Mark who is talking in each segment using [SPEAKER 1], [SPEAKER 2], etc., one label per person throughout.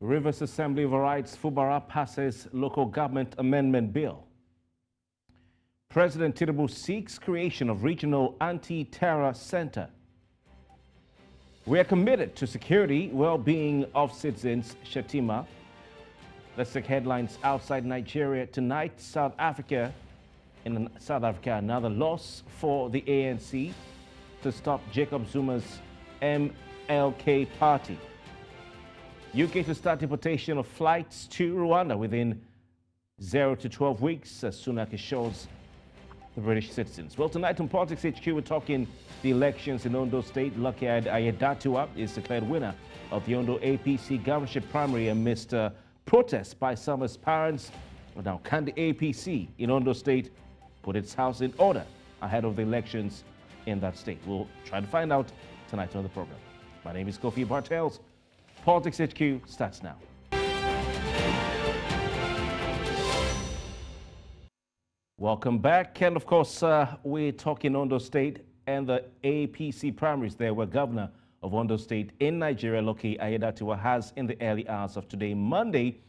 [SPEAKER 1] Rivers Assembly overrides Fubara passes local government amendment bill. President Tinubu seeks creation of regional anti-terror center. We are committed to security, well-being of citizens, Shatima. Let's take headlines outside Nigeria tonight. South Africa, another loss for the ANC to stop Jacob Zuma's MLK party. UK to start deportation of flights to Rwanda within 0 to 12 weeks, as Sunak assures the British citizens. Well, tonight on Politics HQ, we're talking the elections in Ondo State. Lucky Aiyedatiwa is declared winner of the Ondo APC Governorship Primary amidst protests by some aspirants. Now, can the APC in Ondo State put its house in order ahead of the elections in that state? We'll try to find out tonight on the program. My name is Kofi Bartels. Politics HQ starts now. Welcome back. And of course, we're talking Ondo State and the APC primaries there, where Governor of Ondo State in Nigeria, Lucky Aiyedatiwa, has in the early hours of today, Monday,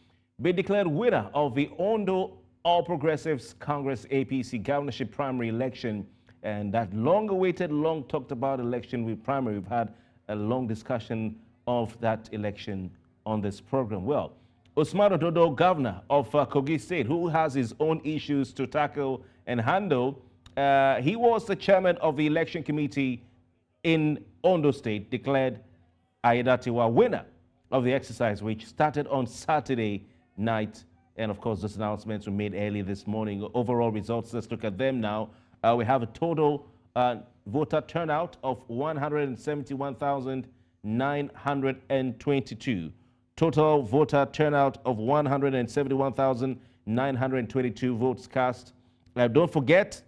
[SPEAKER 1] been declared winner of the Ondo All Progressives Congress APC Governorship Primary election. And that long-awaited, long-talked-about election with primary, we've had a long discussion of that election on this program. Well, Usman Ododo, governor of Kogi State, who has his own issues to tackle and handle, he was the chairman of the election committee in Ondo State, declared Aiyedatiwa winner of the exercise, which started on Saturday night. And of course, those announcements were made early this morning. Overall results, let's look at them now. We have a total voter turnout of 171,922. Total voter turnout of 171,922 votes cast. Don't forget,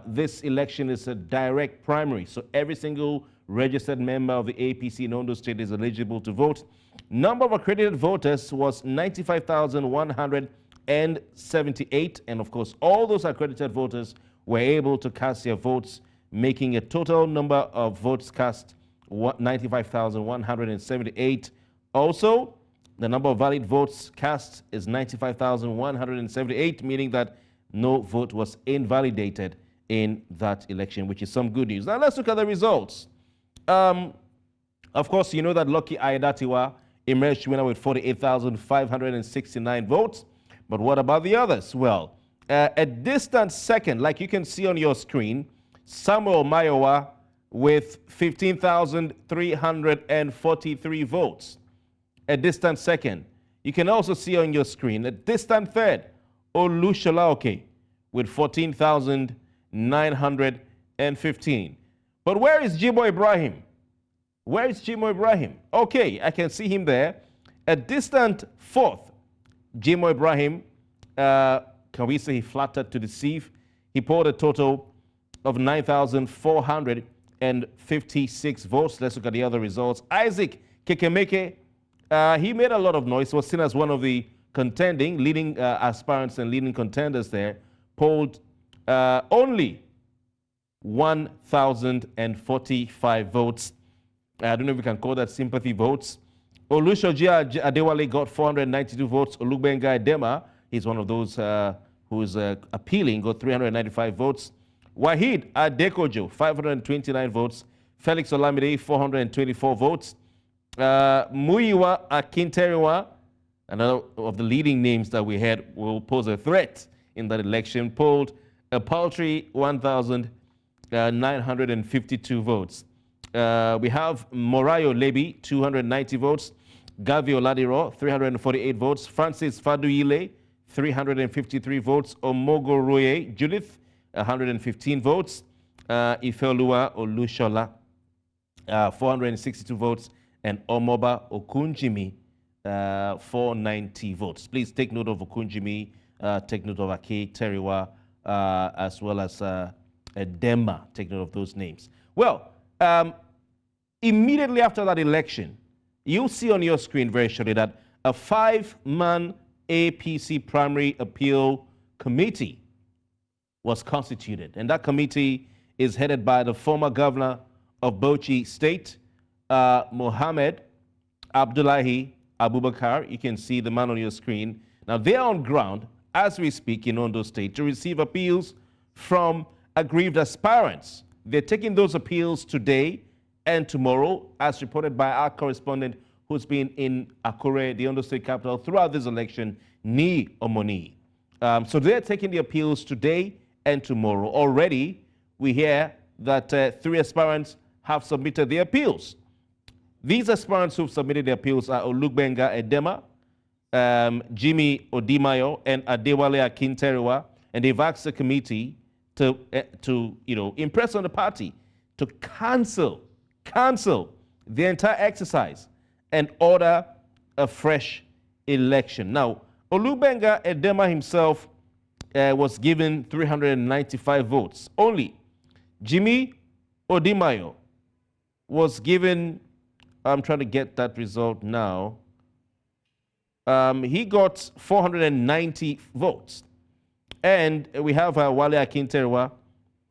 [SPEAKER 1] this election is a direct primary, so every single registered member of the APC in Ondo State is eligible to vote. Number of accredited voters was 95,178, and of course, all those accredited voters were able to cast their votes, making a total number of votes cast 95,178. Also, the number of valid votes cast is 95,178, meaning that no vote was invalidated in that election, which is some good news. Now, let's look at the results. Of course, you know that Lucky Aiyedatiwa emerged winner with 48,569 votes. But what about the others? Well, a distant second, like you can see on your screen, Samuel Mayowa with 15,343 votes. A distant second. You can also see on your screen a distant third, Olushola with 14,915. But where is Jimo Ibrahim? Where is Jimo Ibrahim? Okay, I can see him there. A distant fourth, Jimo Ibrahim. Can we say he flattered to deceive? He polled a total of 9,456 votes. Let's look at the other results. Isaac Kekemeke, he made a lot of noise, was seen as one of the contending, leading aspirants and leading contenders there, polled only 1,045 votes. I don't know if we can call that sympathy votes. Olushoji Adewale got 492 votes. Olugbenga Edema, he's one of those who's appealing, got 395 votes. Wahid Adekojo, 529 votes. Felix Olamide, 424 votes. Muyiwa Akinteriwa, another of the leading names that we had, will pose a threat in that election, polled a paltry 1,952 votes. We have Morayo Lebi, 290 votes. Gavi Oladiro, 348 votes. Francis Faduyile, 353 votes. Omogo Roye Judith, 115 votes. Ifelua Olushola, 462 votes. And Omoba Okunjimi, 490 votes. Please take note of Okunjimi, take note of Ake Teriwa, as well as Dema. Take note of those names. Well, immediately after that election, you'll see on your screen very shortly that a 5-man APC primary appeal committee was constituted. And that committee is headed by the former governor of Bauchi State, Mohammed Abdullahi Abubakar. You can see the man on your screen. Now, they're on ground as we speak in Ondo State to receive appeals from aggrieved aspirants. They're taking those appeals today and tomorrow, as reported by our correspondent who's been in Akure, the Ondo State capital, throughout this election, Ni Omoni. So they're taking the appeals today and tomorrow. Already, we hear that 3 aspirants have submitted their appeals. These aspirants who've submitted their appeals are Olugbenga Edema, Jimmy Odimayo, and Adewale Akinteriwa, and they've asked the committee to impress on the party to cancel the entire exercise and order a fresh election. Now, Olugbenga Edema himself was given 395 votes only. Jimmy Odimayo was given, I'm trying to get that result now. He got 490 votes. And we have Wale Akinteriwa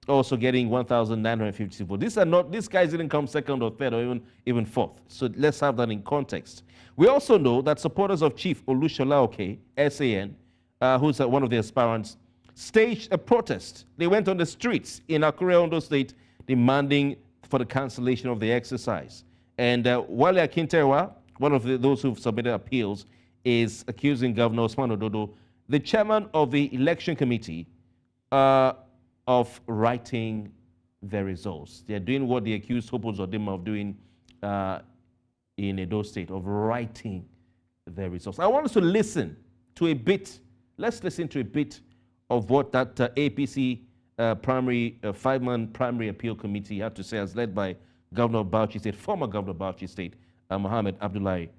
[SPEAKER 1] also getting 1,950 votes. These guys didn't come second or third or even fourth. So let's have that in context. We also know that supporters of Chief Olushola Oke, SAN, who's one of the aspirants, staged a protest. They went on the streets in Akure, Ondo State, demanding for the cancellation of the exercise. And Wale Akinteriwa, one of those who've submitted appeals, is accusing Governor Usman Ododo, the chairman of the election committee, of writing the results. They're doing what they accused Hope Uzodinma of doing in Edo State, of writing the results. I want us to listen to a bit. Let's listen to a bit of what that APC primary, 5-man primary appeal committee had to say, as led by Governor of Bauchi State, former Governor of Bauchi State, Mohammed Abdullahi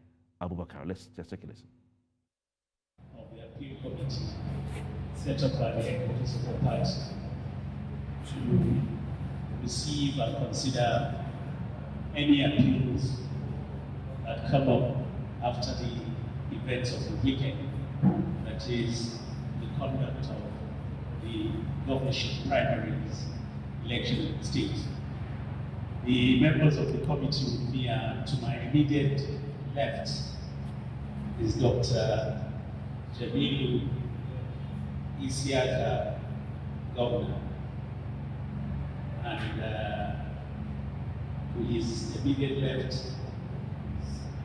[SPEAKER 1] Abubakar. Let's just take a listen.
[SPEAKER 2] Of the appeal committee set up by the headquarters of the party to receive and consider any appeals that come up after the events of the weekend, that is, the conduct of the governorship primaries election in the state. The members of the committee with me are to my immediate left is Dr. Jamilu Isiaka, Governor, and to his immediate left is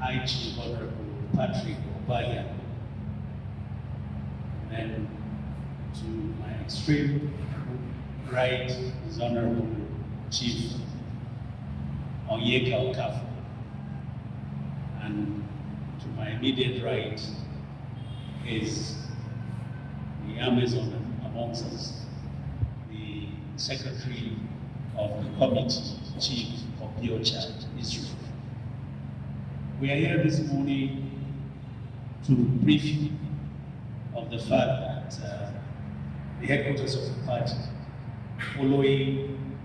[SPEAKER 2] IG Honorable Patrick Obaya, and then to my extreme right is Honorable Chief Onyeka Okafor, and to my immediate right is the Amazon amongst us, the Secretary of the Committee, Chief of Biocha Israel. We are here this morning to brief you of the fact that the headquarters of the party, following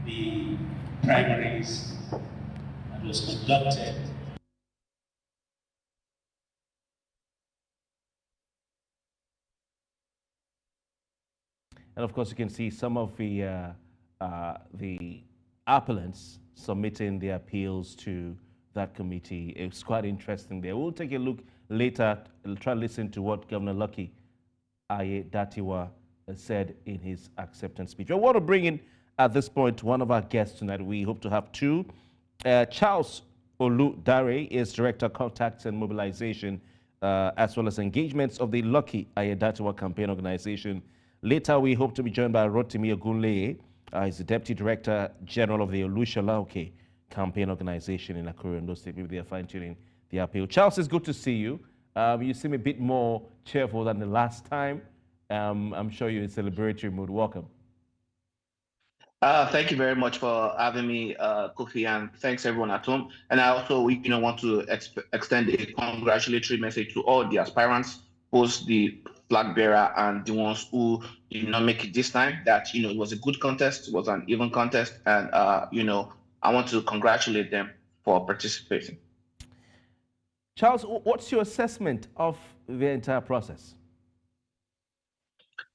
[SPEAKER 2] the primaries that was conducted
[SPEAKER 1] and of course, you can see some of the appellants submitting their appeals to that committee. It's quite interesting there. We'll take a look later. We'll try to listen to what Governor Lucky Aiyedatiwa said in his acceptance speech. I want to bring in, at this point, one of our guests tonight. We hope to have two. Charles Oludare is Director of Contacts and Mobilization, as well as engagements of the Lucky Aiyedatiwa campaign organization. Later, we hope to be joined by Rotimi Ogunleye. He's the Deputy Director General of the Olushola Oke campaign organization in Akure, Ondo State. Maybe they are fine-tuning the appeal. Charles, it's good to see you. You seem a bit more cheerful than the last time. I'm sure you're in celebratory mood. Welcome.
[SPEAKER 3] Thank you very much for having me, Kofi, and thanks everyone at home. And I also, want to extend a congratulatory message to all the aspirants, both the flag bearer and the ones who did not make it this time. That it was a good contest, it was an even contest, and I want to congratulate them for participating.
[SPEAKER 1] Charles, what's your assessment of the entire process?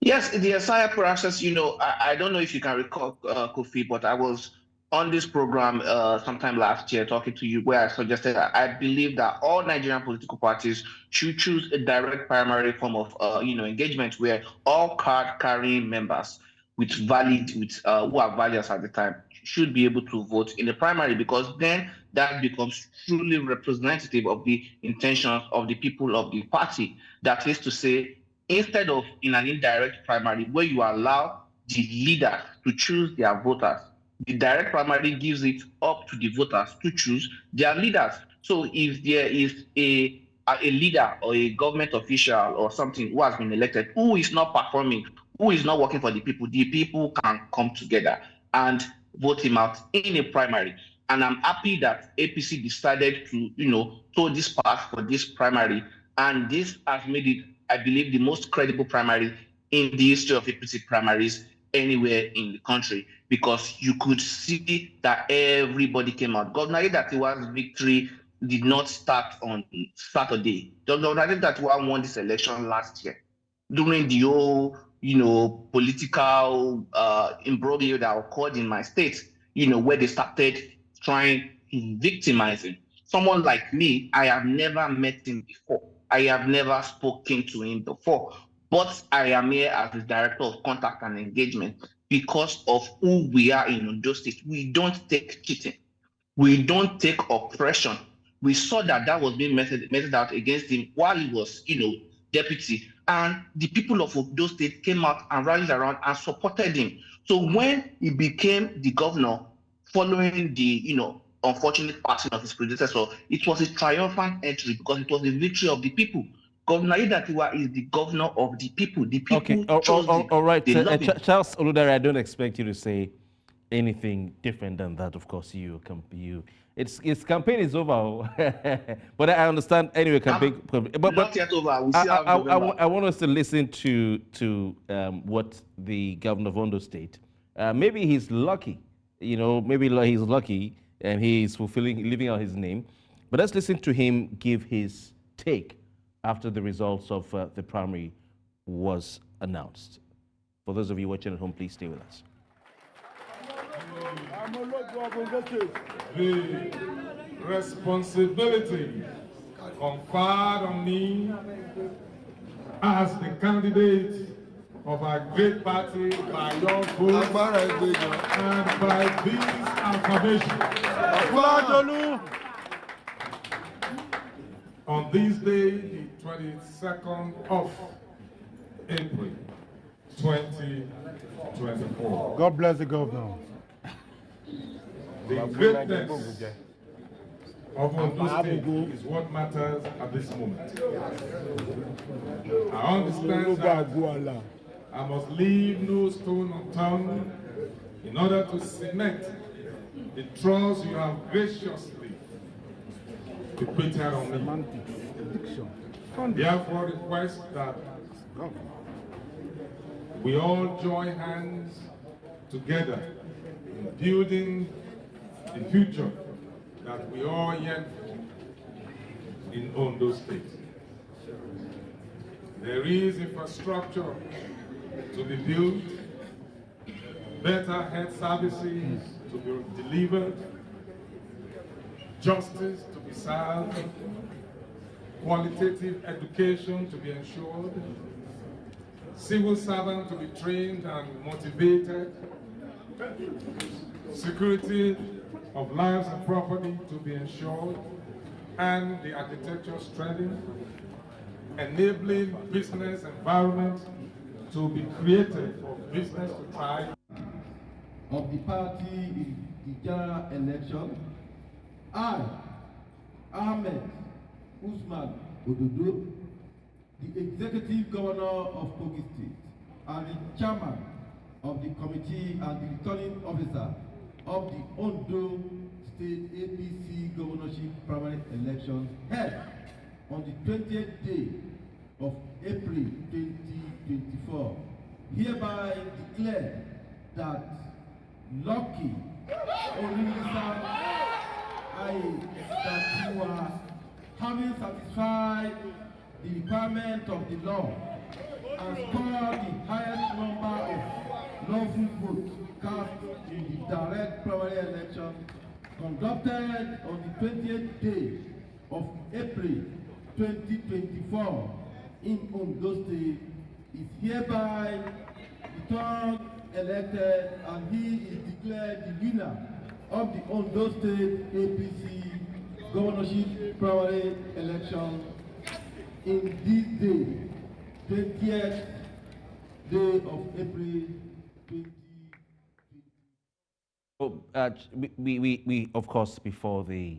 [SPEAKER 3] Yes, the entire process, I don't know if you can recall, Kofi, but I was on this program sometime last year talking to you where I suggested that I believe that all Nigerian political parties should choose a direct primary form of engagement where all card carrying members with who are valiant at the time should be able to vote in the primary, because then that becomes truly representative of the intentions of the people of the party. That is to say, instead of in an indirect primary where you allow the leaders to choose their voters, the direct primary gives it up to the voters to choose their leaders. So if there is a leader or a government official or something who has been elected, who is not performing, who is not working for the people can come together and vote him out in a primary. And I'm happy that APC decided to, toe this path for this primary. And this has made it, I believe, the most credible primary in the history of APC primaries anywhere in the country, because you could see that everybody came out. Governor Aiyedatiwa's victory did not start on Saturday. Governor Aiyedatiwa won this election last year during the whole, political imbroglio that occurred in my state, where they started trying to victimize him. Someone like me, I have never met him before. I have never spoken to him before. But I am here as the Director of Contact and Engagement because of who we are in Ondo State. We don't take cheating. We don't take oppression. We saw that was being meted out against him while he was, deputy. And the people of Ondo State came out and rallied around and supported him. So when he became the governor, following the, unfortunate passing of his predecessor, it was a triumphant entry because it was the victory of the people. Governor Aiyedatiwa is the governor of the people. The people chose him.
[SPEAKER 1] All right.
[SPEAKER 3] They
[SPEAKER 1] Charles Oludare, I don't expect you to say anything different than that. Of course, its campaign is over, but I understand anyway. Campaign, but
[SPEAKER 3] not yet over. We still have
[SPEAKER 1] I want us to listen to what the governor of Ondo State. Maybe he's lucky, maybe he's lucky and he's living out his name. But let's listen to him give his take after the results of the primary was announced. For those of you watching at home, please stay with us.
[SPEAKER 4] The responsibility conferred on me as the candidate of our great party by your vote and by this affirmation. On this day, the 22nd of April, 2024.
[SPEAKER 5] God bless the governor.
[SPEAKER 4] The greatness of Ondo State is what matters at this moment. I understand that I must leave no stone unturned in order to cement the trust you have graciously bequeathed on me. Therefore, request that we all join hands together in building the future that we all yearn for in Ondo State. There is infrastructure to be built, better health services to be delivered, justice to be served, qualitative education to be ensured, civil servants to be trained and motivated, security of lives and property to be ensured, and the architecture strengthened, enabling business environment to be created for business to thrive.
[SPEAKER 6] Of the party in the general election, I, Ahmed Usman Ododo, the Executive Governor of Kogi State and the Chairman of the Committee and the Returning Officer of the Ondo State APC Governorship Primary Election held on the 20th day of April 2024, hereby declare that Lucky Aiyedatiwa, having satisfied the requirement of the law and scored the highest number of lawful votes cast in the direct primary election conducted on the 20th day of April 2024 in Ondo State is hereby returned elected, and he is declared the winner of the Ondo State APC Governorship Primary election in this day, 20th day of April 2020.
[SPEAKER 1] Oh, we of course, before the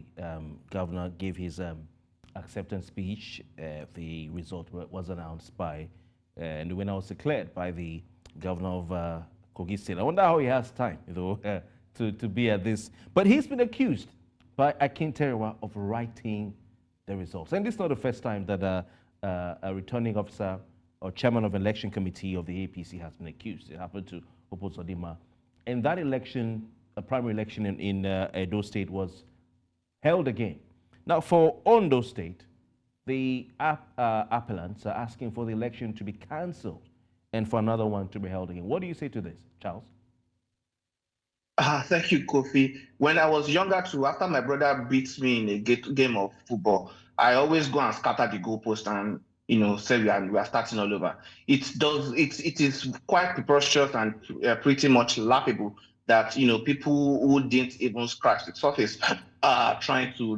[SPEAKER 1] governor gave his acceptance speech, the result was announced by, and the winner was declared by the governor of Kogi State. I wonder how he has time, to be at this. But he's been accused by Akinteriwa of writing the results. And this is not the first time that a returning officer or chairman of election committee of the APC has been accused. It happened to Opozodima. And that election, a primary election in Edo State, was held again. Now, for Ondo State, the appellants are asking for the election to be cancelled and for another one to be held again. What do you say to this, Charles?
[SPEAKER 3] Thank you, Kofi. When I was younger too, after my brother beats me in a game of football, I always go and scatter the goalpost and say we are starting all over. It is quite preposterous and pretty much laughable that people who didn't even scratch the surface are trying to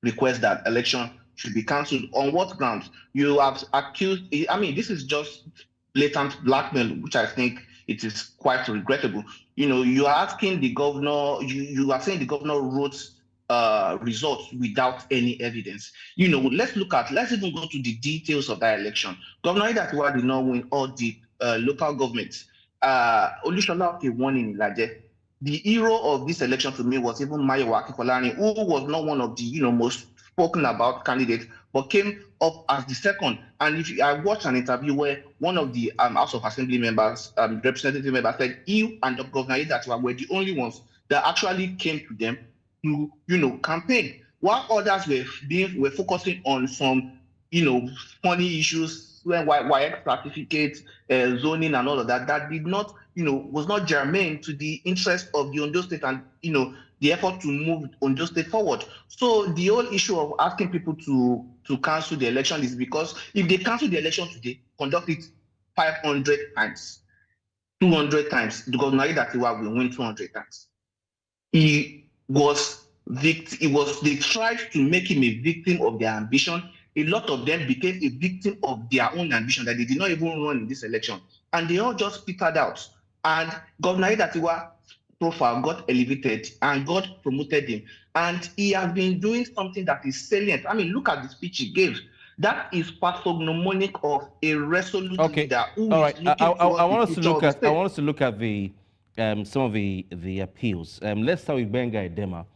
[SPEAKER 3] request that election should be cancelled. On what grounds? You have accused, I mean, this is just blatant blackmail, which I think it is quite regrettable. You are asking the governor, you are saying the governor wrote results without any evidence. Let's even go to the details of that election. Governor Aiyedatiwa did not win all the local governments. Olusola Oke won in Ilaje. The hero of this election to me was even Mayowa Akinkolani, who was not one of the most spoken about candidates, but came up as the second. And I watched an interview where one of the House of Assembly members, representative members, said he and Governor Aiyedatiwa were the only ones that actually came to them to campaign, while others were focusing on some funny issues, YX certificates, zoning and all of that did not was not germane to the interest of the Ondo State and the effort to move Ondo State forward. So the whole issue of asking people to cancel the election is because if they cancel the election today, conduct it 500 times, 200 times, the Governor Aiyedatiwa will win 200 times. They tried to make him a victim of their ambition. A lot of them became a victim of their own ambition that they did not even run in this election. And they all just petered out. And Governor Aiyedatiwa's profile got elevated and God promoted him. And he has been doing something that is salient. I mean, look at the speech he gave. That is pathognomonic of a resolute leader who
[SPEAKER 1] all
[SPEAKER 3] is
[SPEAKER 1] right.
[SPEAKER 3] looking
[SPEAKER 1] I want us to look at the some of the appeals. Let's start with Benga Edema,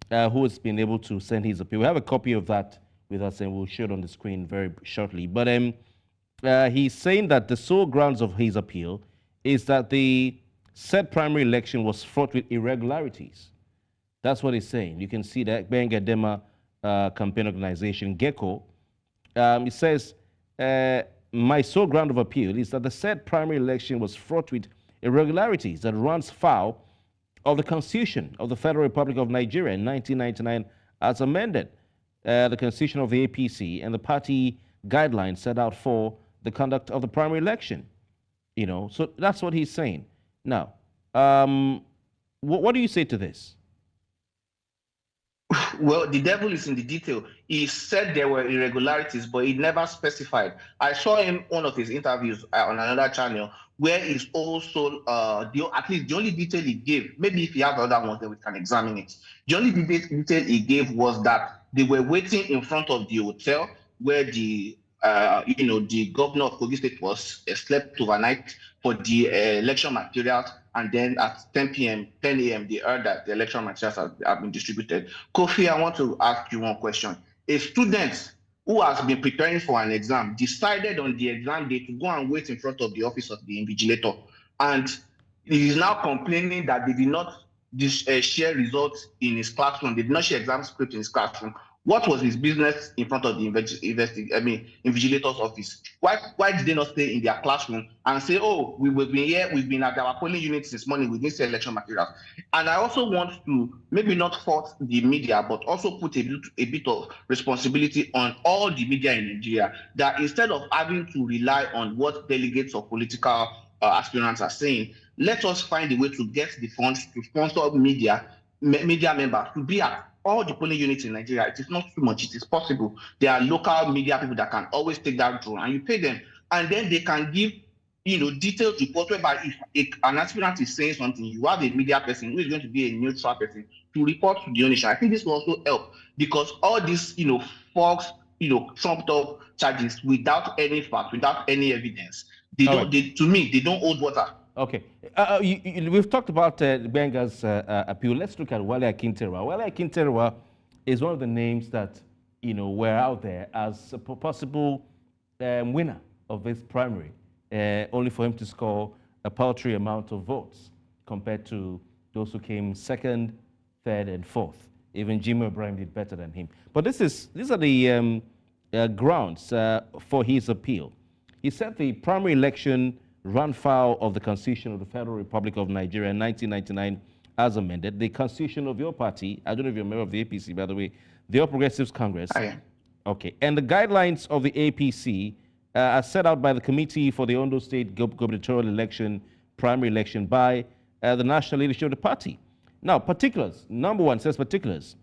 [SPEAKER 1] who has been able to send his appeal. We have a copy of that with us, and we'll show it on the screen very shortly. But he's saying that the sole grounds of his appeal is that the said primary election was fraught with irregularities. That's what he's saying. You can see that Benga Edema campaign organization, GECO. It says, my sole ground of appeal is that the said primary election was fraught with irregularities that runs foul of the Constitution of the Federal Republic of Nigeria in 1999 as amended, the Constitution of the APC and the party guidelines set out for the conduct of the primary election. So that's what he's saying. Now, what do you say to this?
[SPEAKER 3] Well, the devil is in the detail. He said there were irregularities, but he never specified. I saw him one of his interviews on another channel where he's also at least the only detail he gave. Maybe if he has other ones, then we can examine it. The only detail he gave was that they were waiting in front of the hotel where the the governor of Kogi State was slept overnight for the election materials, and then at 10 a.m., they heard that the election materials have been distributed. Kofi, I want to ask you one question. A student who has been preparing for an exam decided on the exam day to go and wait in front of the office of the invigilator, and he is now complaining that they did not share results in his classroom. They did not share exam script in his classroom. What was his business in front of the invigilator's office? Why did they not stay in their classroom and say, oh, we've been here, we've been at our polling unit since morning, we didn't see election materials? And I also want to maybe not fault the media, but also put a bit of responsibility on all the media in Nigeria, that instead of having to rely on what delegates or political aspirants are saying, let us find a way to get the funds to sponsor media members to be at all the polling units in Nigeria. It is not too much. It is possible. There are local media people that can always take that drone, and you pay them, and then they can give, detailed reports whereby if an aspirant is saying something, you have a media person who is going to be a neutral person to report to the nation. I think this will also help, because all these, false, trumped up charges without any fact, without any evidence, to me, they don't hold water.
[SPEAKER 1] Okay. We've talked about Benga's appeal. Let's look at Wale Akinterewa. Wale Akinterewa is one of the names that, were out there as a possible winner of this primary, only for him to score a paltry amount of votes compared to those who came second, third, and fourth. Even Jimmy Ibrahim did better than him. But these are the grounds for his appeal. He said the primary election ran foul of the Constitution of the Federal Republic of Nigeria in 1999 as amended. The Constitution of your party, I don't know if you're a member of the APC, by the way, the All Progressives Congress.
[SPEAKER 3] I am.
[SPEAKER 1] Okay. And the guidelines of the APC are set out by the Committee for the Ondo State Gubernatorial Election, primary election by the national leadership of the party. Now, particulars. Number one says particulars.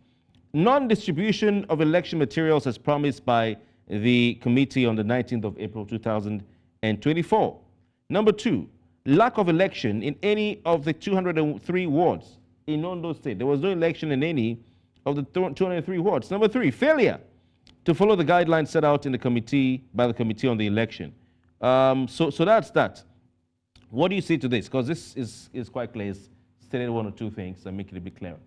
[SPEAKER 1] Non-distribution of election materials as promised by the committee on the 19th of April 2024. Number two, lack of election in any of the 203 wards in Ondo State. There was no election in any of the 203 wards. Number three, failure to follow the guidelines set out in the committee by the Committee on the Election. So that's that. What do you say to this? Because this is quite clear. It's stated one or two things and make it a bit clearer.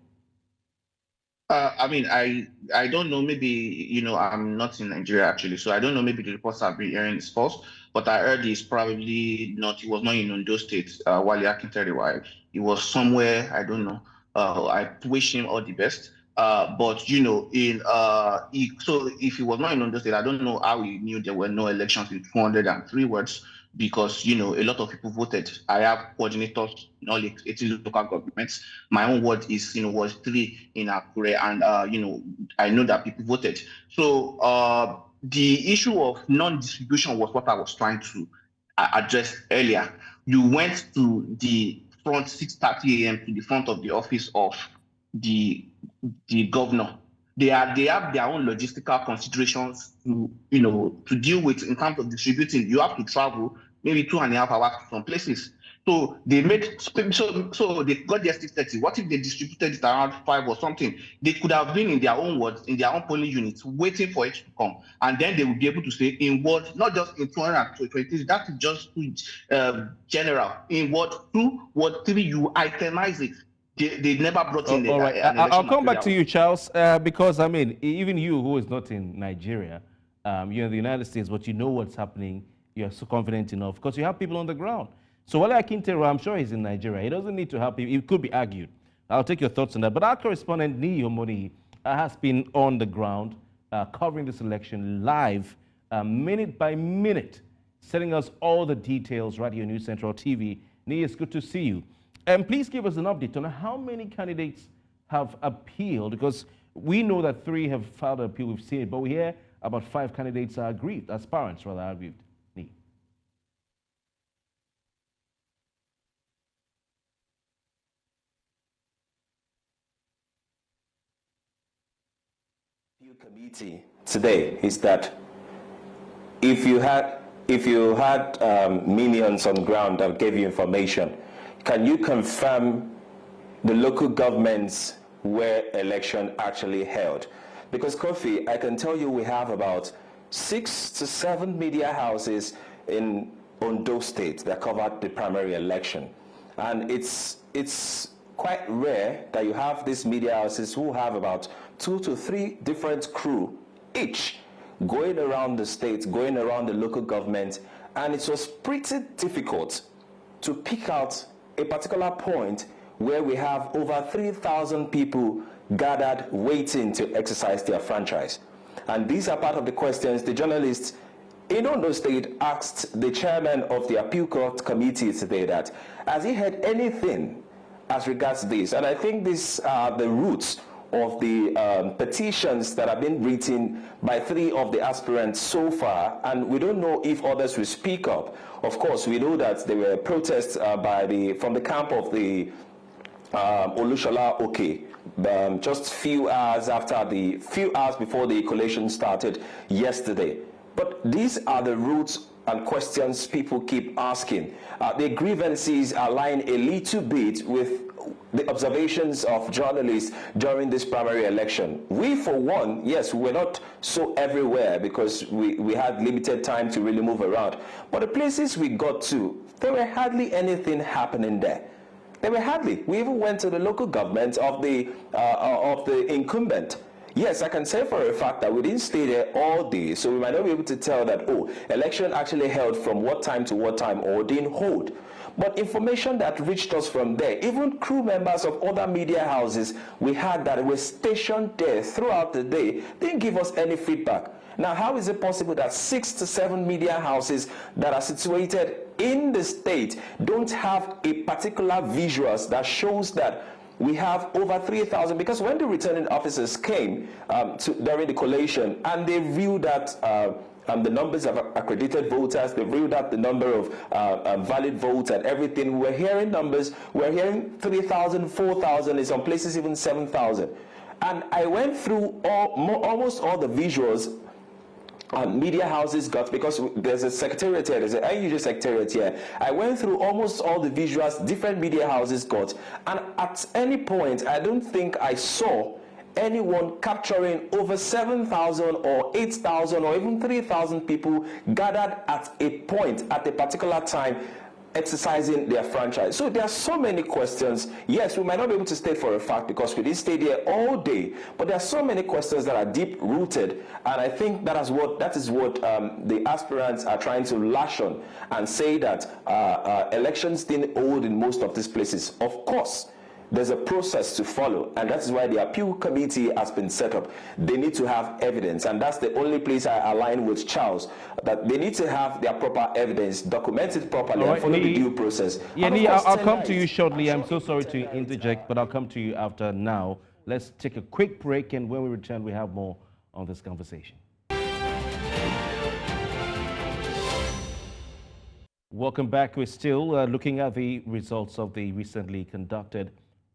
[SPEAKER 3] I don't know, maybe, I'm not in Nigeria actually, so I don't know, maybe the reports I've been hearing is false, but I heard it's probably not, he was not in Ondo State, Wale Akinterewa. He was somewhere, I don't know. I wish him all the best. But, so if he was not in Ondo State, I don't know how he knew there were no elections in 203 wards, because, a lot of people voted. I have coordinators in all 18 local governments. My own ward is, was 3 in Akure, and, I know that people voted. So the issue of non-distribution was what I was trying to address earlier. You went to the front 6:30 a.m. to the front of the office of the governor. They have their own logistical considerations to deal with in terms of distributing. You have to travel maybe 2.5 hours to some places. So they made so they got their 6:30. What if they distributed it around 5 or something? They could have been in their own wards, in their own polling units, waiting for it to come, and then they would be able to say in ward, not just in 220. That is just general. In ward 2, ward 3, you itemize it. They never brought in.
[SPEAKER 1] All right, I'll come back to you, Charles, because even you, who is not in Nigeria, you're in the United States, but you know what's happening. You're so confident enough because you have people on the ground. So Wale Akinterewa, I'm sure he's in Nigeria. He doesn't need to help you. It could be argued. I'll take your thoughts on that. But our correspondent, Niyi Omoni, has been on the ground covering this election live, minute by minute, telling us all the details right here on News Central TV. Niyi, it's good to see you. And please give us an update on how many candidates have appealed, because we know that 3 have filed an appeal. We've seen it, but we hear about 5 candidates are aggrieved, aspirants rather, are aggrieved.
[SPEAKER 5] Committee today is that if you had minions on ground that gave you information, can you confirm the local governments where election actually held? Because Kofi, I can tell you we have about 6 to 7 media houses in Ondo State that covered the primary election, and it's quite rare that you have these media houses who have about 2 to 3 different crew each going around the state, going around the local government, and it was pretty difficult to pick out a particular point where we have over 3,000 people gathered waiting to exercise their franchise. And these are part of the questions the journalists in Ondo State asked the chairman of the Appeal Court Committee today, that has he heard anything as regards this? And I think these are the roots of the petitions that have been written by 3 of the aspirants so far, and we don't know if others will speak up. Of course, we know that there were protests from the camp of the Olushola Oke, just few hours before the collation started yesterday. But these are the roots and questions people keep asking. The grievances align a little bit with the observations of journalists during this primary election. We, for one, yes, we're not so everywhere because we had limited time to really move around. But the places we got to, there were hardly anything happening there. There were hardly. We even went to the local government of the incumbent. Yes, I can say for a fact that we didn't stay there all day, so we might not be able to tell that, oh, election actually held from what time to what time or didn't hold. But information that reached us from there, even crew members of other media houses we had that were stationed there throughout the day, didn't give us any feedback. Now, how is it possible that 6 to 7 media houses that are situated in the state don't have a particular visuals that shows that we have over 3,000? Because when the returning officers came during the collation and they viewed that the numbers of accredited voters, they viewed out the number of valid votes and everything, we're hearing numbers, we're hearing 3,000, 4,000, in some places even 7,000. And I went through almost all the visuals media houses got, because there's a secretariat here, there's an unusual secretariat here. I went through almost all the visuals different media houses got, and at any point, I don't think I saw anyone capturing over 7,000 or 8,000 or even 3,000 people gathered at a point, at a particular time, exercising their franchise. So there are so many questions. Yes, we might not be able to state for a fact because we didn't stay there all day, but there are so many questions that are deep rooted, and I think that is what the aspirants are trying to lash on and say that elections didn't hold in most of these places. Of course, there's a process to follow, and that is why the appeal committee has been set up. They need to have evidence, and that's the only place I align with Charles, that they need to have their proper evidence, documented properly, and follow the due process.
[SPEAKER 1] Yeah, I'll come to you shortly. I'm so sorry to interject, but I'll come to you after now. Let's take a quick break, and when we return, we have more on this conversation. Welcome back. We're still looking at the results of the recently conducted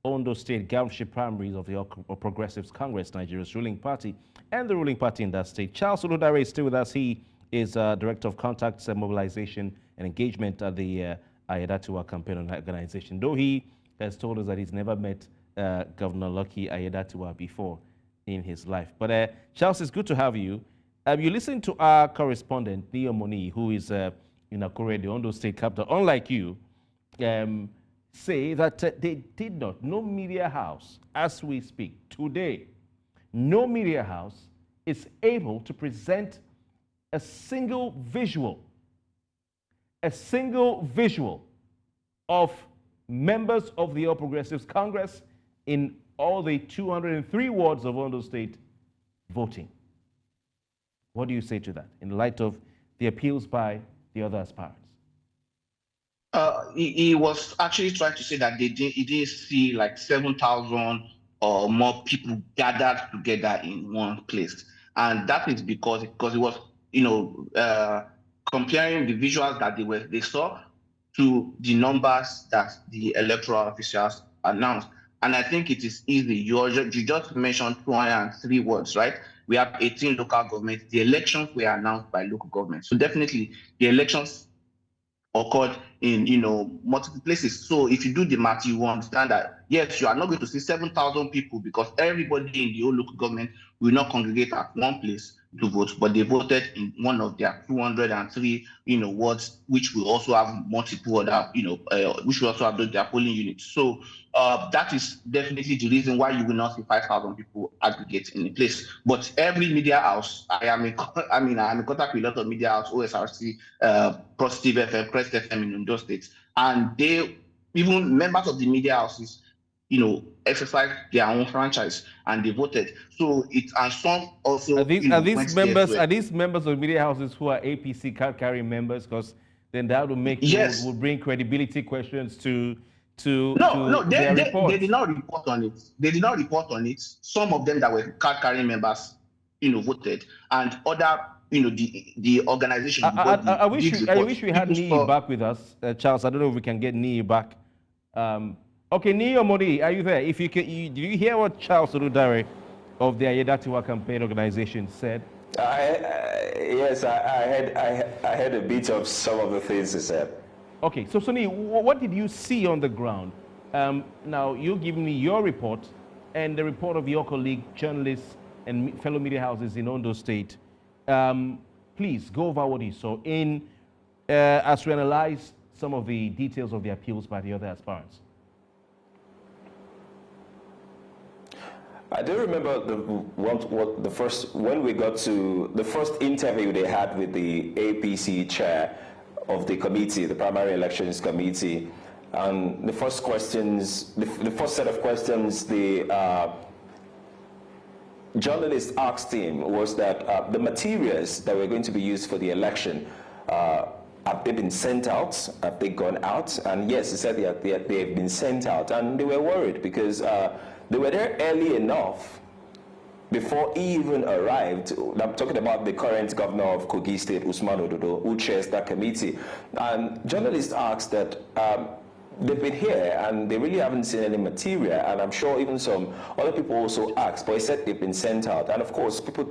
[SPEAKER 1] Ondo State Governorship Primaries of the All Progressives Congress, Nigeria's ruling party, and the ruling party in that state. Charles Oludare is still with us. He is Director of Contacts and Mobilization and Engagement at the Aiyedatiwa Campaign Organization, though he has told us that he's never met Governor Lucky Aiyedatiwa before in his life. But Charles, it's good to have you. You listened to our correspondent, Neo Moni, who is in Akure, the Ondo State capital, unlike you, say that they did not, no media house, as we speak today, no media house is able to present a single visual of members of the All Progressives Congress in all the 203 wards of Ondo State voting. What do you say to that in light of the appeals by the other aspirants?
[SPEAKER 3] He was actually trying to say that he didn't see like 7,000 or more people gathered together in one place, and that is because it was, comparing the visuals that they saw to the numbers that the electoral officials announced. And I think it is easy. You just mentioned 203 wards, right? We have 18 local governments. The elections were announced by local governments, so definitely the elections occurred in multiple places. So if you do the math, you will understand that yes, you are not going to see 7,000 people because everybody in the whole local government will not congregate at one place to vote, but they voted in one of their 203 wards, which will also have multiple other which will also have their polling units. So that is definitely the reason why you will not see 5,000 people aggregate in a place. But every media house, I'm in contact with a lot of media house, OSRC, Positive FM, Crest FM in those states, and they, even members of the media houses, exercised their own franchise and they voted. So and some also
[SPEAKER 1] Are these
[SPEAKER 3] went there
[SPEAKER 1] members?
[SPEAKER 3] to
[SPEAKER 1] Are these members of media houses who are APC card carrying members? Because then that would make
[SPEAKER 3] yes.
[SPEAKER 1] would bring credibility questions to
[SPEAKER 3] No,
[SPEAKER 1] their
[SPEAKER 3] they
[SPEAKER 1] reports.
[SPEAKER 3] did not report on it. They did not report on it. Some of them that were card carrying members, voted, and other, the organization.
[SPEAKER 1] I wish we had Nii back with us, Charles. I don't know if we can get Nii back. Okay, Nii Modi, are you there? If you can, did you hear what Charles Oludare of the Aiyedatiwa campaign organization said?
[SPEAKER 5] Yes, I heard a bit of some of the things he said.
[SPEAKER 1] Okay, so Sonny, what did you see on the ground? Now, you're giving me your report and the report of your colleague, journalists, and fellow media houses in Ondo State. Please go over what you saw as we analyze some of the details of the appeals by the other aspirants.
[SPEAKER 5] I do remember when we got to the first interview they had with the APC chair of the committee, the primary elections committee, and the first set of questions the journalist asked him was that the materials that were going to be used for the election, have they been sent out? Have they gone out? And yes, he said they have been sent out, and they were worried because they were there early enough before he even arrived. I'm talking about the current governor of Kogi State, Usman Ododo, who chairs that committee. And journalists asked that they've been here and they really haven't seen any material, and I'm sure even some other people also asked, but he said they've been sent out. And of course, people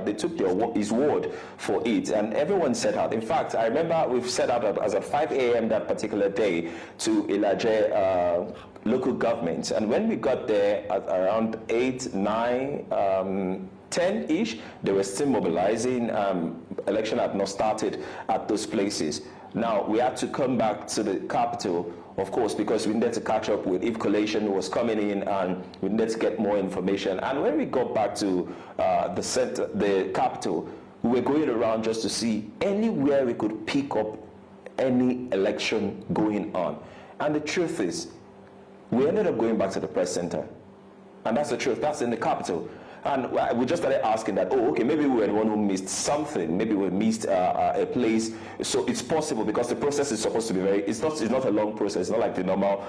[SPEAKER 5] they took his word for it, and everyone set out. In fact, I remember we've set out as at 5 a.m. that particular day to Ilaje local government, and when we got there at around 8, 9, 10-ish, they were still mobilizing. Election had not started at those places. Now, we had to come back to the capital, of course, because we needed to catch up with if collation was coming in, and we needed to get more information. And when we got back to the capital, we were going around just to see anywhere we could pick up any election going on. And the truth is, we ended up going back to the press center. And that's the truth. That's in the capital. And we just started asking that, oh, okay, maybe we were the one who missed something. Maybe we missed a place. So it's possible, because the process is supposed to be it's not a long process. It's not like the normal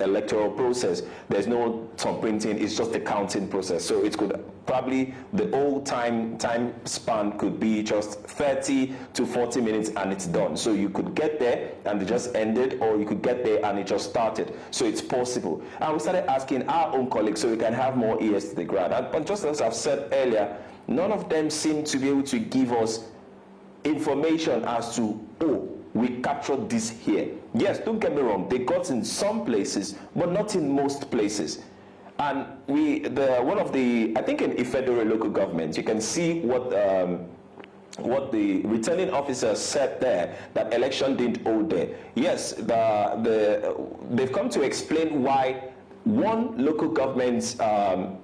[SPEAKER 5] electoral process. There's no thumbprinting. It's just a counting process. So it could probably, the old time span could be just 30 to 40 minutes and it's done. So you could get there and it just ended, or you could get there and it just started. So it's possible. And we started asking our own colleagues so we can have more ears to the ground. And just as I've said earlier, none of them seem to be able to give us information as to, oh, we captured this here. Yes, don't get me wrong, they got in some places, but not in most places. And I think in Ifedore local government, you can see what the returning officer said there, that election didn't hold there. Yes, they've come to explain why one local government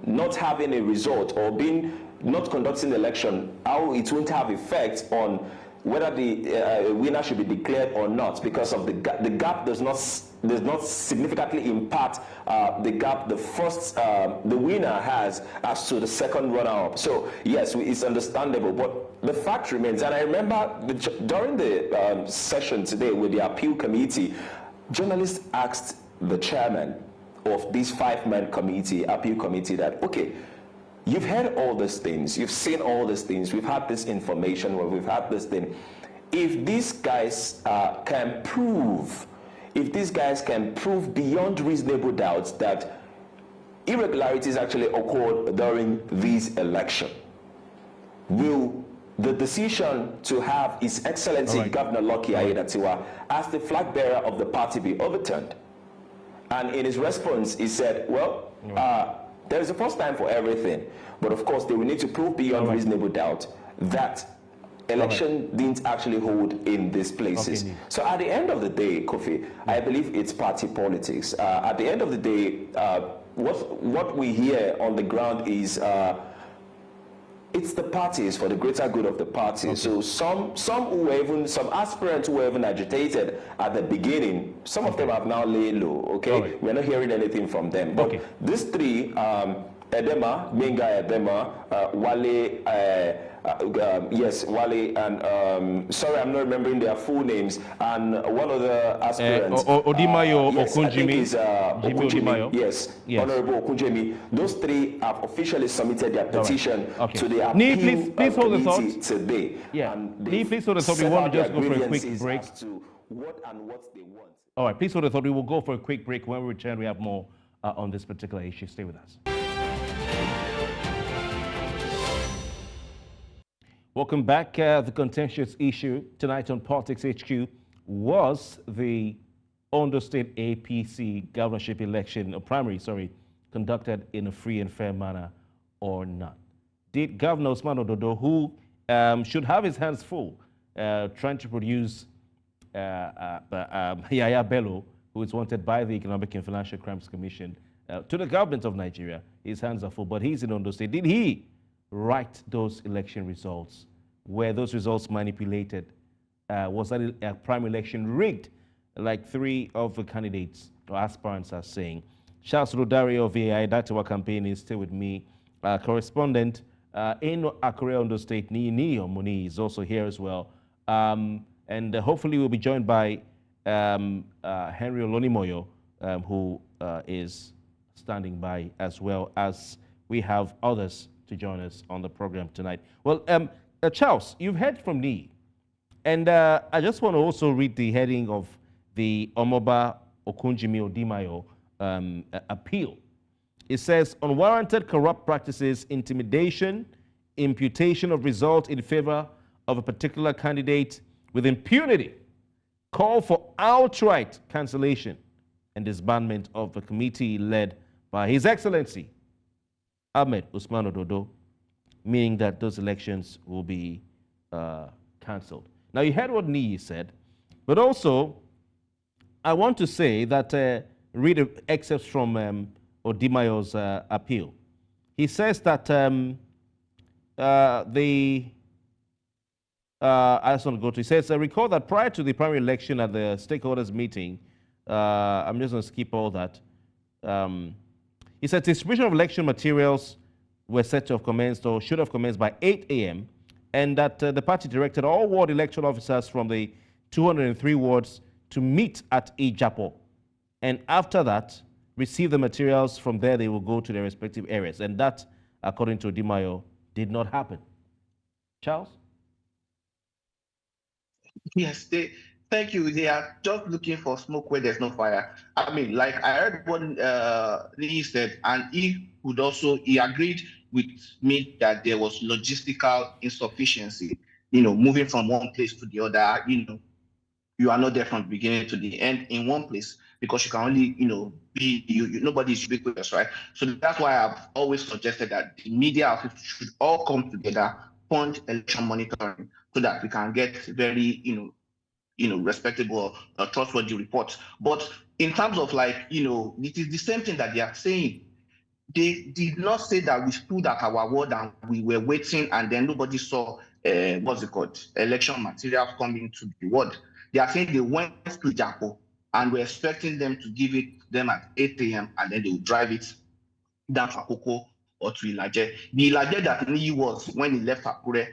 [SPEAKER 5] not having a result or not conducting the election, how it won't have effect on whether the winner should be declared or not, because of the gap does not significantly impact the gap the winner has as to the second runner-up. So yes, it's understandable, but the fact remains. And I remember during the session today with the appeal committee, journalists asked the chairman of this 5-man appeal committee, that, okay, you've heard all these things, you've seen all these things, we've had this information, we've had this thing. If these guys can prove beyond reasonable doubts that irregularities actually occurred during this election, will the decision to have His Excellency Governor Lucky Aiyedatiwa as the flag bearer of the party be overturned? And in his response, he said, well, there is a first time for everything. But of course, they will need to prove beyond reasonable doubt that election didn't actually hold in these places. So at the end of the day, Kofi, I believe it's party politics. At the end of the day, what we hear on the ground is it's the parties, for the greater good of the party. Okay. So some aspirants who were even agitated at the beginning, some of them have now laid low. Okay, right. We're not hearing anything from them. But these three, Edema, Benga Edema, Wale, yes, Wale, and sorry, I'm not remembering their full names, and one of the aspirants,
[SPEAKER 1] Odimayo
[SPEAKER 5] yes,
[SPEAKER 1] Okunjimi,
[SPEAKER 5] Okunjimi, yes, Honorable Okunjimi. Those three have officially submitted their petition to the appeal
[SPEAKER 1] please hold the thought
[SPEAKER 5] today.
[SPEAKER 1] Yeah, please hold the thought. We want to just go for a quick break.
[SPEAKER 5] As to what they want.
[SPEAKER 1] All right, please hold the thought. We will go for a quick break. When we return, we have more on this particular issue. Stay with us. Welcome back. The contentious issue tonight on Politics HQ was the Ondo State APC governorship election, or primary, conducted in a free and fair manner or not. Did Governor Usman Ododo, who should have his hands full trying to produce Yaya Bello, who is wanted by the Economic and Financial Crimes Commission, to the government of Nigeria, his hands are full, but he's in Ondo State. Did he write those election results? Were those results manipulated? Was that a primary election rigged, like three of the candidates or aspirants are saying? Charles Rodario of the Aiyedatiwa campaign is still with me. Correspondent in Akure, Ondo State, Ni Omoni, is also here as well. And hopefully we'll be joined by Henry Olonimoyo, who is standing by, as well as we have others to join us on the program tonight. Well, Charles, you've heard from Ni, and I just want to also read the heading of the Omoba Okunjimi Odimayo appeal. It says, unwarranted corrupt practices, intimidation, imputation of result in favor of a particular candidate with impunity, call for outright cancellation and disbandment of the committee led by His Excellency Ahmed Usman Ododo, meaning that those elections will be cancelled. Now, you heard what Niyi said, but also I want to say that, read excerpts from Odimayo's appeal. He says that I just want to go to, he says, I recall that prior to the primary election at the stakeholders meeting, I'm just going to skip all that. He said distribution of election materials were set to have commenced or should have commenced by 8 a.m. and that the party directed all ward election officers from the 203 wards to meet at Ijapo. And after that, receive the materials. From there, they will go to their respective areas. And that, according to Odimayo, did not happen. Charles?
[SPEAKER 3] Yes, thank you. They are just looking for smoke where there's no fire. I mean, like I heard what he said, and he agreed with me that there was logistical insufficiency, moving from one place to the other. You are not there from the beginning to the end in one place because you can only, nobody's ubiquitous, right? So that's why I've always suggested that the media should all come together, fund election monitoring, so that we can get very, respectable, trustworthy reports. But in terms of it is the same thing that they are saying. They did not say that we stood at our word and we were waiting and then nobody saw, election materials coming to the ward. They are saying they went to Japo and we're expecting them to give it them at 8 a.m. and then they will drive it down to Akoko or to Ilaje. The Ilaje that he was when he left Akure,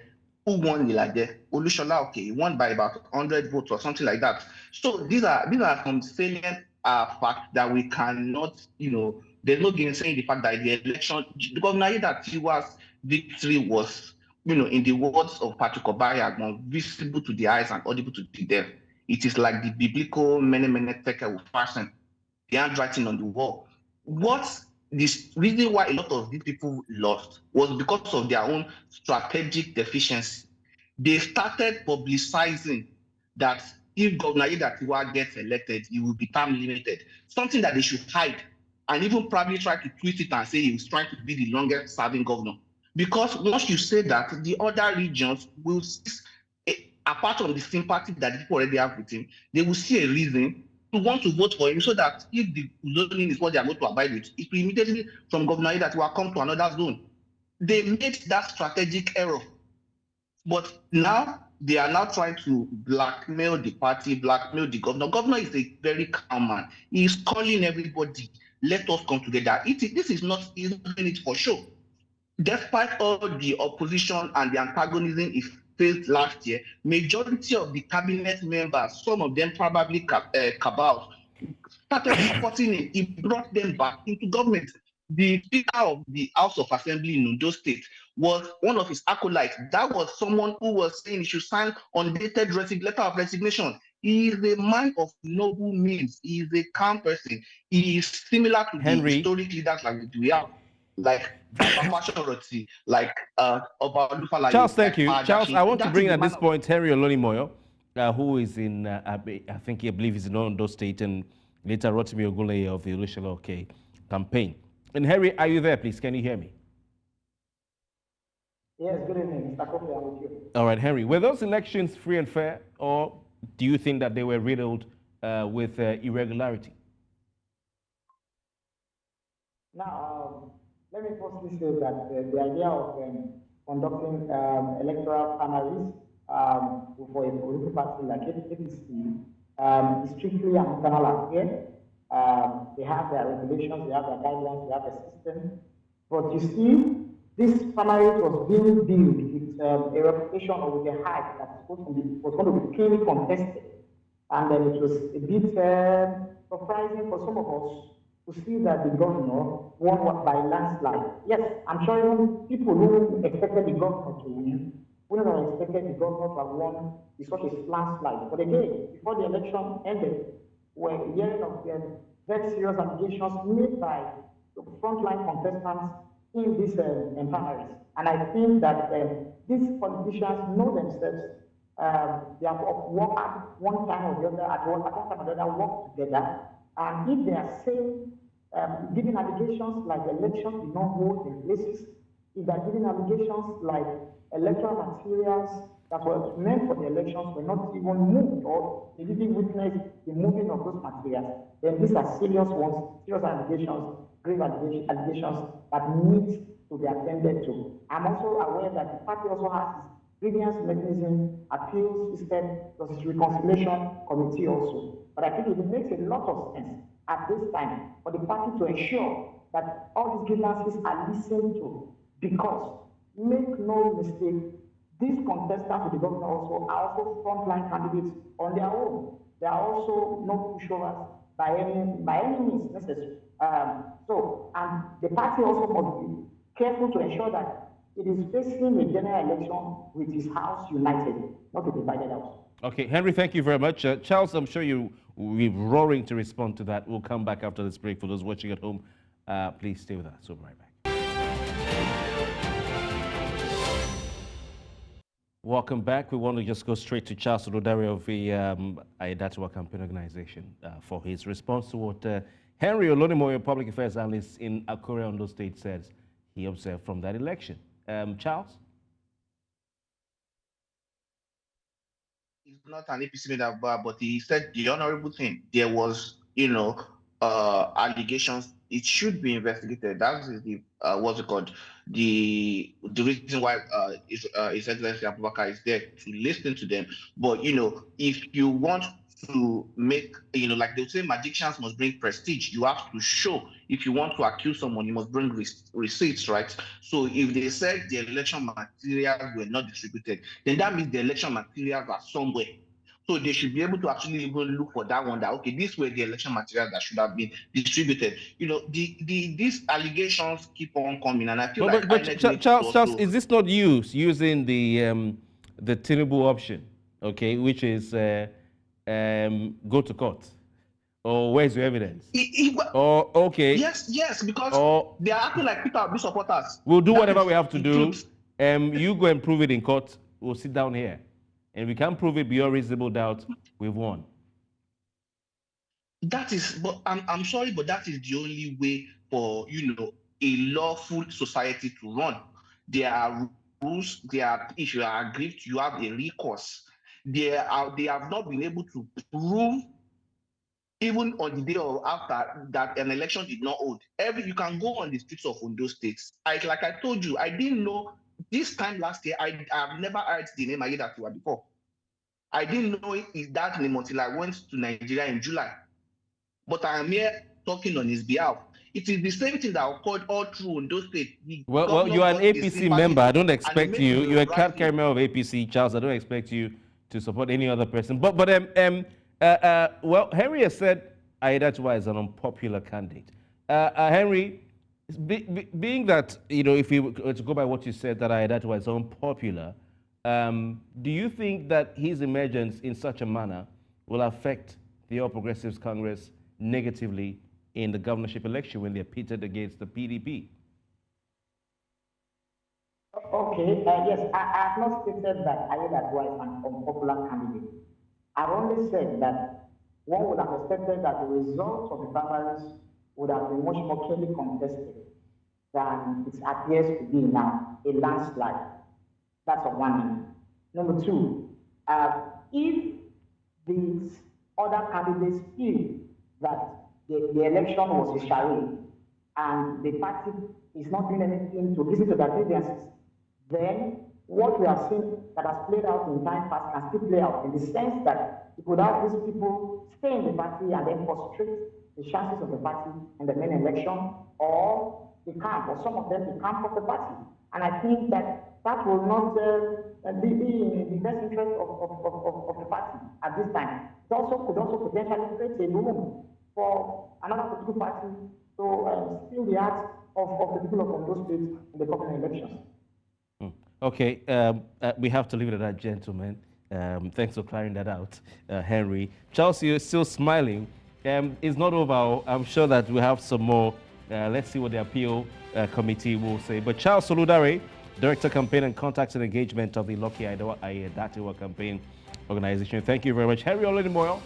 [SPEAKER 3] who won Ilaje? Olushola, okay, he won by about 100 votes or something like that. So these are some salient facts that we cannot, there's no gainsaying the fact that the election, Governor Aiyedatiwa's victory was, in the words of Patrick Obayagbon, visible to the eyes and audible to the deaf. It is like the biblical mene tekel with fasten, the handwriting on the wall. This reason why a lot of these people lost was because of their own strategic deficiency. They started publicizing that if Governor Aiyedatiwa gets elected, he will be term limited, something that they should hide, and even probably try to tweet it and say he was trying to be the longest serving governor. Because once you say that, the other regions will, apart from the sympathy that people already have with him, they will see a reason to want to vote for him, so that if the zoning is what they are going to abide with, it will immediately from Governor Aiyedatiwa come to another zone. they made that strategic error. But now they are now trying to blackmail the party, blackmail the governor. Governor is a very calm man. He is calling everybody, let us come together. This is not, he's not doing it for show. Despite all the opposition and the antagonism he faced last year, majority of the cabinet members, some of them probably cabals, started supporting him. He brought them back into government. The Speaker of the House of Assembly in Ondo State was one of his acolytes. That was someone who was saying he should sign undated letter of resignation. He is a man of noble means. He is a calm person. He is similar to the historic leaders like we have, like like
[SPEAKER 1] Charles, thank you. Charles, I want to bring at this point Henry Olonimoyo, who is in, I believe he's in Ondo State, and later Rotimi Ogunleye of the Olushola campaign. And Henry, are you there, please? Can you hear me?
[SPEAKER 7] Yes, good evening, Mr. Kofi, I'm with you.
[SPEAKER 1] All right, Henry, were those elections free and fair, or do you think that they were riddled with irregularity?
[SPEAKER 7] Now, let me firstly say that the idea of conducting electoral primaries for a political party like APC is strictly an internal affair. They have their regulations, they have their guidelines, they have a system. But you see, this primary was being built with a reputation or with a hype that was going to be clearly contested. And then it was a bit surprising for some of us to see that the governor won by landslide. Yes, I'm sure even people who expected the governor to win wouldn't have expected the governor to have won with such a landslide. But again, before the election ended, we're hearing of very serious allegations made by the frontline contestants in these primaries. And I think that these politicians know themselves. They have worked at one time or the other, at one time or the other, work together. And if they are saying, giving allegations like elections did not hold in places, if they are giving allegations like electoral materials that were meant for the elections were not even moved, or they didn't witness the moving of those materials, then these are serious ones, serious allegations, grave allegations that need to be attended to. I'm also aware that the party also has its grievance mechanism, appeals system, plus its reconciliation committee also. But I think it makes a lot of sense at this time for the party to ensure that all these grievances are listened to, because, make no mistake, these contestants to the governor also are also frontline candidates on their own. They are also not pushovers by any means necessary. And the party also must be careful to ensure that it is facing a general election with his house united, not a divided house.
[SPEAKER 1] Okay, Henry, thank you very much. Charles, I'm sure you will be roaring to respond to that. We'll come back after this break. For those watching at home, please stay with us. We'll be right back. Welcome back. We want to just go straight to Charles Olodare of the Aiyedatiwa campaign organization for his response to what Henry Olonimoyo, public affairs analyst in Akure, Ondo State, says he observed from that election. Charles?
[SPEAKER 3] He's not an APC member, but he said the honorable thing. There was, allegations. It should be investigated. That is the what's it called? The reason why His Excellency Abubakar is there to listen to them. But if you want to make, like they say, magicians must bring prestige. You have to show. If you want to accuse someone, you must bring receipts, right? So if they said the election materials were not distributed, then that means the election materials are somewhere. So they should be able to actually even look for that one, that, okay, these were the election materials that should have been distributed. These allegations keep on coming, and I feel
[SPEAKER 1] Charles, is this not using the Tinubu option, okay, which is go to court? Or where's your evidence? Okay.
[SPEAKER 3] Yes, because they are acting like Peter Obi supporters.
[SPEAKER 1] We'll do whatever we have to do. You go and prove it in court. We'll sit down here. And if we can't prove it beyond reasonable doubt, we've won.
[SPEAKER 3] That is, but I'm sorry, but that is the only way for a lawful society to run. There are rules. If you are aggrieved, you have a recourse. They have not been able to prove even on the day of after that an election did not hold. You can go on the streets of Ondo State. Like I told you, I didn't know this time last year. I've never heard the name Aiyedatiwa before. I didn't know that name until I went to Nigeria in July. But I am here talking on his behalf. It is the same thing that occurred all through Ondo State.
[SPEAKER 1] Well, you are an APC member. I don't expect you. You're a card carrier of APC, Charles. I don't expect you to support any other person. But well, Henry has said Aiyedatiwa is an unpopular candidate. Henry, being that, you know, if we were to go by what you said, that Aiyedatiwa is unpopular, do you think that his emergence in such a manner will affect the All Progressives Congress negatively in the governorship election when they're pitted against the PDP?
[SPEAKER 7] Okay, yes, I have not stated that Aiyedatiwa is an unpopular candidate. I've only said that one would have expected that the results of the primaries would have been much more clearly contested than it appears to be now, a landslide. That's on one end. Number two, if these other candidates feel that the election was a charade and the party is not doing anything to listen to their grievances, then what we have seen that has played out in time past can still play out, in the sense that you could have these people stay in the party and then frustrate the chances of the party in the main election, or the camp, or some of them the camp of the party. And I think that will not be in the best interest of the party at this time. It also could potentially create a room for another political party to steal the hearts of the people of Ondo State in the coming elections.
[SPEAKER 1] Okay, we have to leave it at that, gentlemen. Thanks for clearing that out, Henry. Charles, you're still smiling. It's not over. I'm sure that we have some more. Let's see what the appeal committee will say. But Charles Soludare, Director Campaign and Contacts and Engagement of the Lucky Aiyedatiwa Campaign Organization. Thank you very much. Henry Oledimoyo,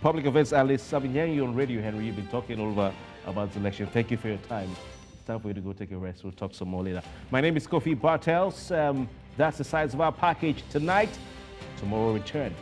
[SPEAKER 1] Public Affairs Analyst. I've been hearing you on radio, Henry. You've been talking over about the election. Thank you for your time. It's time for you to go take a rest. We'll talk some more later. My name is Kofi Bartels. That's the size of our package tonight. Tomorrow return.